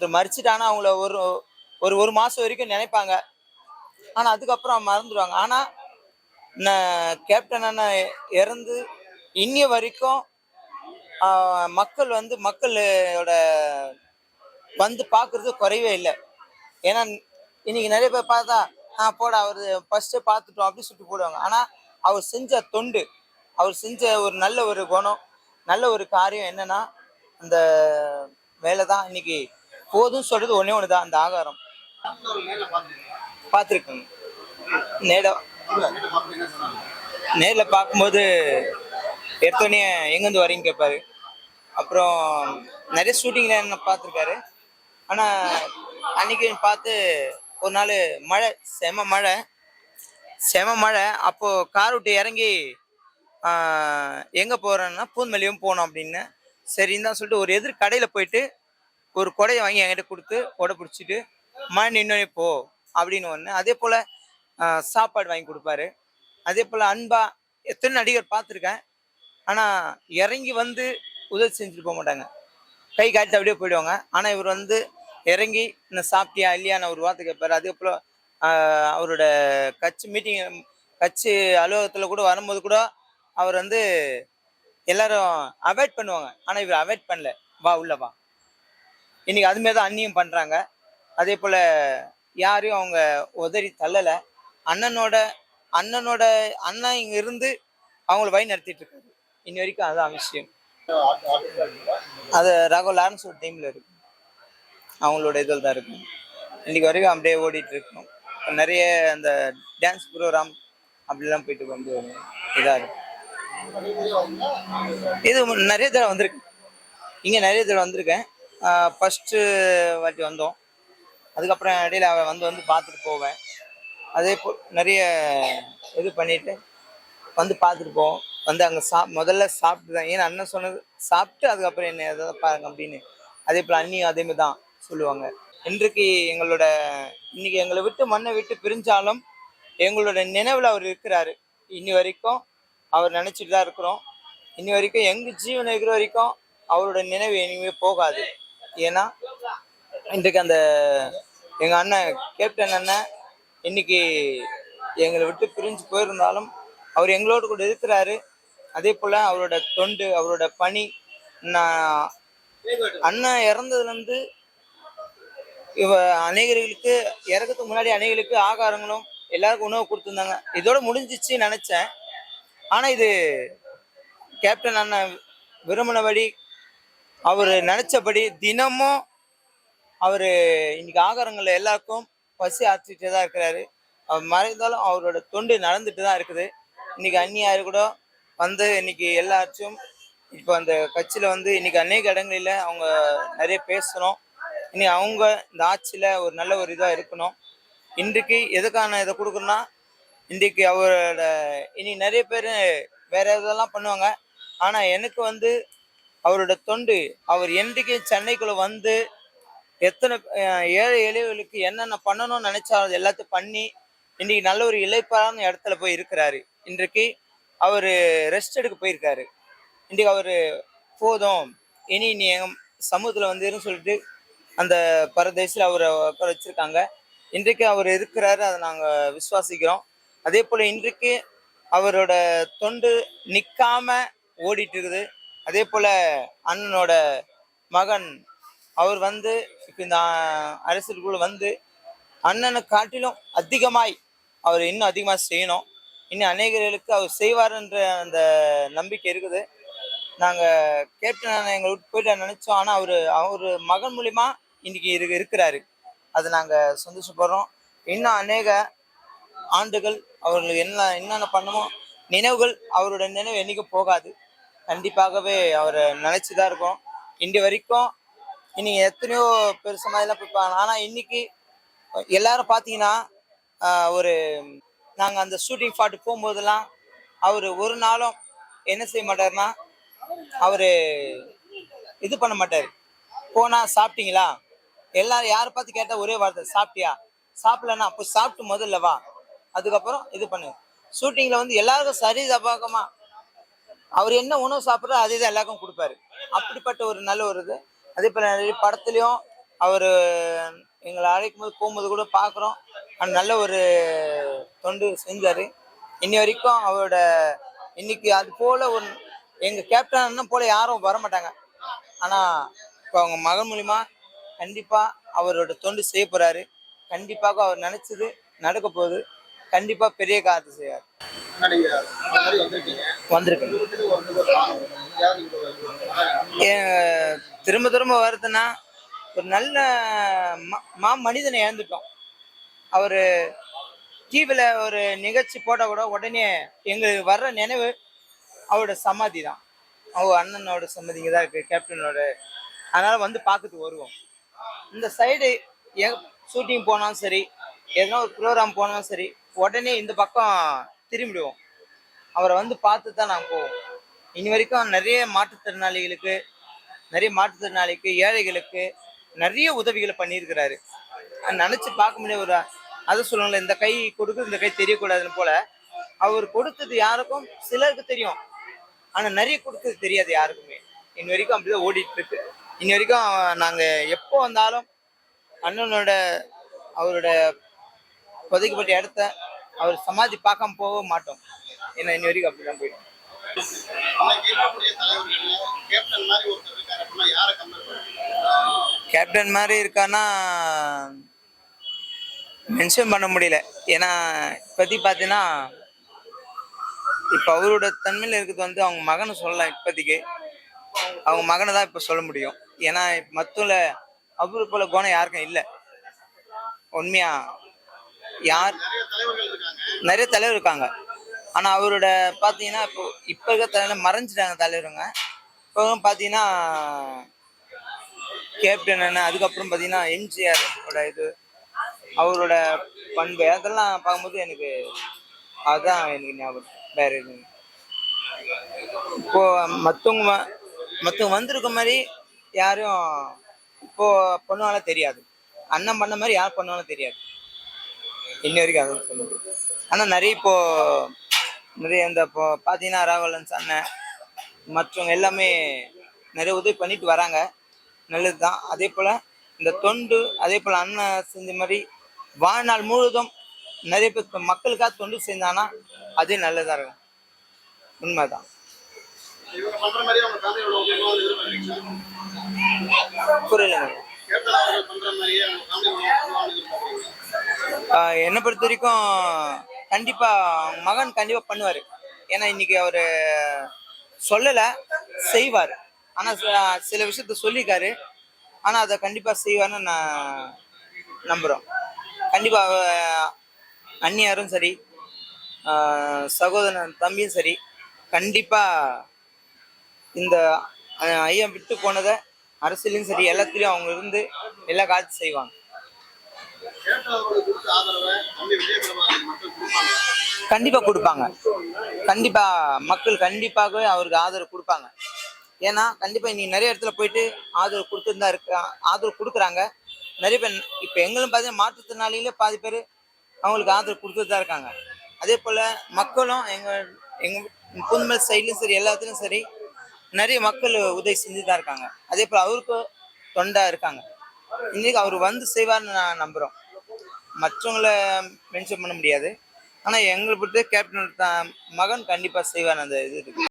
ஒருத்தர் மறிச்சிட்டானா அவங்கள ஒரு ஒரு ஒரு மாதம் வரைக்கும் நினைப்பாங்க. ஆனால் அதுக்கப்புறம் மறந்துடுவாங்க. ஆனால் கேப்டன் அண்ணன் இறந்து இன்னிய வரைக்கும் மக்கள் வந்து மக்களோட வந்து பார்க்குறது குறைவே இல்லை. ஏன்னா இன்னைக்கு நிறைய பேர் பார்த்தா போட அவர் ஃபர்ஸ்ட்டு பார்த்துட்டோம் அப்படி சொல்லிட்டு போடுவாங்க. ஆனால் அவர் செஞ்ச தொண்டு, அவர் செஞ்ச ஒரு நல்ல ஒரு குணம், நல்ல ஒரு காரியம் என்னன்னா அந்த வேலை தான் இன்னைக்கு போதும் சொல்றது ஒன்றே ஒன்று தான், அந்த ஆகாரம். பார்த்துருக்கேங்க. நேரில் பார்க்கும்போது எடுத்தோடனே எங்கேருந்து வரீங்க கேட்பாரு. அப்புறம் நிறைய ஷூட்டிங்கில் என்ன பார்த்துருக்காரு. ஆனால் அன்னைக்கு பார்த்து ஒரு நாள் மழை, செம மழை. அப்போது கார் விட்டு இறங்கி எங்கே போகிறேன்னா பூந்தமல்லியும் போனோம் அப்படின்னு. சரின்னு தான் சொல்லிட்டு ஒரு எதிர் கடையில் போயிட்டு ஒரு கொடையை வாங்கி என்கிட்ட கொடுத்து கொடை பிடிச்சிட்டு மழை நின்னோடனே போ அப்படின்னு ஒன்று. அதே போல் சாப்பாடு வாங்கி கொடுப்பாரு. அதே போல் அன்பா எத்தனை நடிகர் பார்த்துருக்கேன். ஆனால் இறங்கி வந்து உதவி செஞ்சுட்டு போக மாட்டாங்க, கை காட்டி அப்படியே போயிடுவாங்க. ஆனால் இவர் வந்து இறங்கி இன்னும் சாப்பிட்டியா இல்லையான்னு ஒரு வார்த்தை கேட்பாரு. அதே போல் அவரோட கட்சி அலுவலகத்தில் கூட வரும்போது கூட அவர் வந்து எல்லாரும் அவாய்ட் பண்ணுவாங்க. ஆனால் இவர் அவாய்ட் பண்ணல, வா உள்ள வா. இன்னைக்கு அதுமாரி தான் அண்ணியும் பண்ணுறாங்க. அதே போல் யாரையும் அவங்க உதறி தள்ளலை. அண்ணன் இங்கே இருந்து அவங்கள வழி நடத்திட்டு இருக்காரு இன்னி வரைக்கும். அதுதான் விஷயம். அது ராகவ் லாரன்ஸ் ஒரு டீமில் இருக்கு, அவங்களோட இதில் தான் இருக்கும். இன்னைக்கு வரைக்கும் அப்படியே ஓடிட்டு இருக்கோம். நிறைய அந்த டான்ஸ் ப்ரோக்ராம் அப்படிலாம் போயிட்டு வந்து இதாக இருக்கும். இது நிறைய தடவை வந்திருக்கு, இங்கே நிறைய தடவை வந்திருக்கேன். ஃபஸ்ட்டு வாட்டி வந்தோம், அதுக்கப்புறம் இடையில வந்து பார்த்துட்டு போவேன். அதே போல் நிறைய இது பண்ணிட்டு வந்து பார்த்துட்டு போவோம். வந்து அங்கே முதல்ல சாப்பிட்டு தான், ஏன்னா அண்ணன் சொன்னது சாப்பிட்டு அதுக்கப்புறம் என்ன எதாவது பாருங்க அப்படின்னு. அதே போல் அண்ணியும் அதேமாதிரி தான் சொல்லுவாங்க. இன்றைக்கு இன்னைக்கு எங்களை விட்டு மண்ணை விட்டு பிரிஞ்சாலும் எங்களோட நினைவில் அவர் இருக்கிறாரு. இன்னி வரைக்கும் அவர் நினச்சிட்டு தான் இருக்கிறோம். இன்னி வரைக்கும் எங்கள் ஜீவன் இருக்கிற வரைக்கும் அவரோட நினைவு இனிமே போகாது. ஏன்னா இன்றைக்கு அந்த எங்கள் அண்ணன் கேப்டன் அண்ணன் இன்னைக்கு எங்களை விட்டு பிரிஞ்சு போயிருந்தாலும் அவர் எங்களோடு கூட இருக்கிறாரு. அதே போல் அவரோட தொண்டு, அவரோட பணி, அண்ணன் இறந்ததுலேருந்து அநேகர்களுக்கு இறக்கிறதுக்கு முன்னாடி அநேகர்களுக்கு ஆகாரங்களும் எல்லாருக்கும் உணவு கொடுத்துருந்தாங்க. இதோட முடிஞ்சிச்சு நினச்சேன். ஆனால் இது கேப்டன் அண்ணன் விரும்பினபடி அவர் நினச்சபடி தினமும் அவர் இன்னைக்கு ஆகாரங்களில் எல்லாருக்கும் பசி ஆற்றிட்டு தான் இருக்கிறாரு. அவர் மறைந்தாலும் அவரோட தொண்டு நடந்துட்டு தான் இருக்குது. இன்னைக்கு அந்நியார் கூட வந்து இன்னைக்கு எல்லாச்சும் இப்போ அந்த கட்சியில் வந்து இன்னைக்கு அநேக இடங்களில் அவங்க நிறைய பேசணும். இனி அவங்க இந்த ஆட்சியில் ஒரு நல்ல ஒரு இதாக இருக்கணும். இன்றைக்கு எதுக்கான இதை கொடுக்கணும்னா, இன்றைக்கு அவரோட இனி நிறைய பேர் வேற இதெல்லாம் பண்ணுவாங்க. ஆனால் எனக்கு வந்து அவரோட தொண்டு, அவர் என்றைக்கு சென்னைக்குள்ளே வந்து எத்தனை ஏழை எளியவர்களுக்கு என்னென்ன பண்ணணும்னு நினைச்சா அது எல்லாத்தையும் பண்ணி இன்னைக்கு நல்ல ஒரு இளைப்பான இடத்துல போய் இருக்கிறாரு. இன்றைக்கு அவர் ரெஸ்ட் எடுக்க போயிருக்காரு. இன்றைக்கு அவர் போதும் இனி எங்கள் சமூகத்தில் வந்துருன்னு சொல்லிட்டு அந்த பரதேசில் அவரை உட்கார வச்சிருக்காங்க. இன்றைக்கு அவர் இருக்கிறாரு, அதை நாங்கள் விசுவாசிக்கிறோம். அதே போல் இன்றைக்கு அவரோட தொண்டு நிற்காம ஓடிட்டு இருக்குது. அதே போல் அண்ணனோட மகன் அவர் வந்து இப்போ இந்த அரசியலுக்குள்ள வந்து அண்ணனை காட்டிலும் அதிகமாய் அவர் இன்னும் அதிகமாக செய்யணும். இன்னும் அநேகர்களுக்கு அவர் செய்வார்ன்ற அந்த நம்பிக்கை இருக்குது. நாங்கள் கேப்டன் அண்ணன் எங்களை விட்டு போயிட்டு நினச்சோம். ஆனால் அவர் மகன் மூலிமா இன்னைக்கு இருக்கிறாரு. அது நாங்கள் சந்தோஷப்படுறோம். இன்னும் அநேக ஆண்டுகள் அவர்களுக்கு என்னென்ன பண்ணமோ நினைவுகள், அவரோட நினைவு என்றைக்கும் போகாது. கண்டிப்பாகவே அவரை நினச்சி தான் இருக்கோம். இன்று வரைக்கும் இன்னைக்கு எத்தனையோ பேர் சமாதிலாம் போய்ப்பாங்க. ஆனால் இன்னைக்கு எல்லாரும் பார்த்தீங்கன்னா நாங்கள் அந்த ஷூட்டிங் ஸ்பாட்டு போகும்போதெல்லாம் அவர் ஒரு நாளும் என்ன செய்ய மாட்டார்னா, அவர் இது பண்ண மாட்டார். போனால் சாப்பிட்டீங்களா, எல்லாரும் யாரை பார்த்து கேட்டால் ஒரே வார்த்தை, சாப்பிட்டியா, சாப்பிடலன்னா அப்போ சாப்பிட்டு முதல்ல வா, அதுக்கப்புறம் இது பண்ணு. ஷூட்டிங்கில் வந்து எல்லாருக்கும் சரி தபாகமாக அவர் என்ன உணவு சாப்பிட்றோ அதே தான் எல்லாருக்கும் கொடுப்பாரு. அப்படிப்பட்ட ஒரு நல்ல ஒரு இது. அதே போல் நிறைய படத்துலையும் அவர் எங்களை அழைக்கும் போது போகும்போது கூட பார்க்குறோம். நல்ல ஒரு தொண்டு செஞ்சார். இன்னி வரைக்கும் அவரோட இன்னைக்கு அது போல் ஒரு எங்கள் கேப்டன் அண்ணன் போல் யாரும் வர மாட்டாங்க. ஆனால் இப்போ அவங்க மகன் மூலிமா கண்டிப்பாக அவரோட தொண்டு செய்ய போகிறாரு. கண்டிப்பாக அவர் நினச்சது நடக்க போகுது. கண்டிப்பாக பெரிய காரியத்தை செய்வார். வந்திருக்கேன். திரும்ப திரும்ப வருதுன்னா ஒரு நல்ல மனிதனை இழந்துட்டோம். அவர் டிவியில் ஒரு நிகழ்ச்சி போட்டால் கூட உடனே எங்களுக்கு வர்ற நினைவு அவரோட சமாதி தான். அவர் அண்ணனோட சமாதிங்க தான் இருக்குது, கேப்டனோட. அதனால் வந்து பார்த்துட்டு வருவோம். இந்த சைடு ஷூட்டிங் போனாலும் சரி, எதனா ஒரு ப்ரோக்ராம் போனாலும் சரி, உடனே இந்த பக்கம் திரும்பிடுவோம். அவரை வந்து பார்த்து தான் நாங்கள் போவோம். இனி வரைக்கும் நிறைய மாற்றுத்திறனாளிக்கு, ஏழைகளுக்கு நிறைய உதவிகளை பண்ணியிருக்கிறாரு. நினச்சி பார்க்க முடியாது. ஒரு அதை சொல்லுவாங்களே, இந்த கை கொடுக்குது இந்த கை தெரியக்கூடாதுன்னு போல அவர் கொடுத்தது யாருக்கும் சிலருக்கு தெரியும், ஆனால் நிறைய கொடுத்தது தெரியாது யாருக்குமே. இன்னி வரைக்கும் அப்படிதான் ஓடிட்டு இருக்கு. இன்னி வரைக்கும் நாங்கள் எப்போ வந்தாலும் அண்ணனோட அவரோட புதைக்கப்பட்ட இடத்த அவர் சமாதி பார்க்காம போக மாட்டோம். ஏன்னா இன்னி வரைக்கும் அப்படிதான் போயிடும். கேப்டன் மாதிரி இருக்கான்னா மென்ஷன் பண்ண முடியல. ஏன்னா இப்போதைக்கு பார்த்தீங்கன்னா இப்போ அவரோட தன்மையில் இருக்கிறது வந்து அவங்க மகனை சொல்லலாம். இப்போதைக்கு அவங்க மகனை தான் இப்போ சொல்ல முடியும். ஏன்னா மற்றல அவரு போல குணம் யாருக்கும் இல்லை. உண்மையா யார் நிறைய தலைவர் இருக்காங்க. ஆனால் அவரோட பார்த்தீங்கன்னா இப்போ இருக்க தலைவர் மறைஞ்சிட்டாங்க தலைவருங்க. இப்போ பார்த்தீங்கன்னா கேப்டன் என்ன, அதுக்கப்புறம் பார்த்தீங்கன்னா எம்ஜிஆர் இது அவரோட பண்பு அதெல்லாம் பார்க்கும்போது எனக்கு அதுதான் எனக்கு ஞாபகம். வேற எது இப்போ மற்றவங்க வந்திருக்க மாதிரி யாரும் இப்போ பண்ணுவாலும் தெரியாது. அண்ணன் பண்ண மாதிரி யார் பண்ணுவாலும் தெரியாது. இன்ன வரைக்கும் அதை சொல்ல முடியும். ஆனால் நிறைய இப்போ நிறைய இந்த இப்போ பார்த்தீங்கன்னா ராகவலன்ஸ் அண்ணன் மற்றவங்க எல்லாமே நிறைய உதவி பண்ணிட்டு வராங்க. நல்லது தான். அதே போல் இந்த தொண்டு அதே போல் அண்ணன் செஞ்ச மாதிரி வாழ்நாள் முழுவதும் நிறைய பேர் மக்களுக்காக தொண்டு செஞ்சாங்கன்னா அதே நல்லதாக இருக்கும். உண்மைதான். புரியல. என்னை பொறுத்த வரைக்கும் கண்டிப்பாக மகன் கண்டிப்பாக பண்ணுவார். ஏன்னா இன்னைக்கு அவர் சொல்லலை, செய்வார். ஆனால் சில விஷயத்த சொல்லியிருக்காரு. ஆனால் அதை கண்டிப்பாக செய்வார்னு நான் நம்புகிறோம். கண்டிப்பாக அண்ணியாரும் சரி, சகோதரன் தம்பியும் சரி, கண்டிப்பாக இந்த ஐயா விட்டு போனதை அரசியலையும் சரி எல்லாத்துலேயும் அவங்க இருந்து எல்லா காலத்தையும் செய்வாங்க. கண்டிப்பாக கொடுப்பாங்க. கண்டிப்பாக மக்கள் கண்டிப்பாகவே அவருக்கு ஆதரவு கொடுப்பாங்க. ஏன்னா கண்டிப்பாக இன்னைக்கு நிறைய இடத்துல போயிட்டு ஆதரவு கொடுத்துட்டு தான் ஆதரவு கொடுக்குறாங்க நிறைய பேர். இப்போ எங்களும் பார்த்தீங்கன்னா மாற்றுத்திறனாளிகளே பாதி பேர் அவங்களுக்கு ஆதரவு கொடுத்துட்டு தான் இருக்காங்க. அதே போல் மக்களும் எங்கள் புதுமல் சைட்லையும் சரி எல்லாத்துலேயும் சரி நிறைய மக்கள் உதவி செஞ்சு தான் இருக்காங்க. அதே போல் அவருக்கு தொண்டா இருக்காங்க. இன்னைக்கு அவர் வந்து செய்வார்னு நான் நம்புகிறோம். மற்றவங்களை மென்ஷன் பண்ண முடியாது. ஆனால் எங்களை பொறுத்த கேப்டன் மகன் கண்டிப்பாக செய்வார். அந்த இது இருக்கு.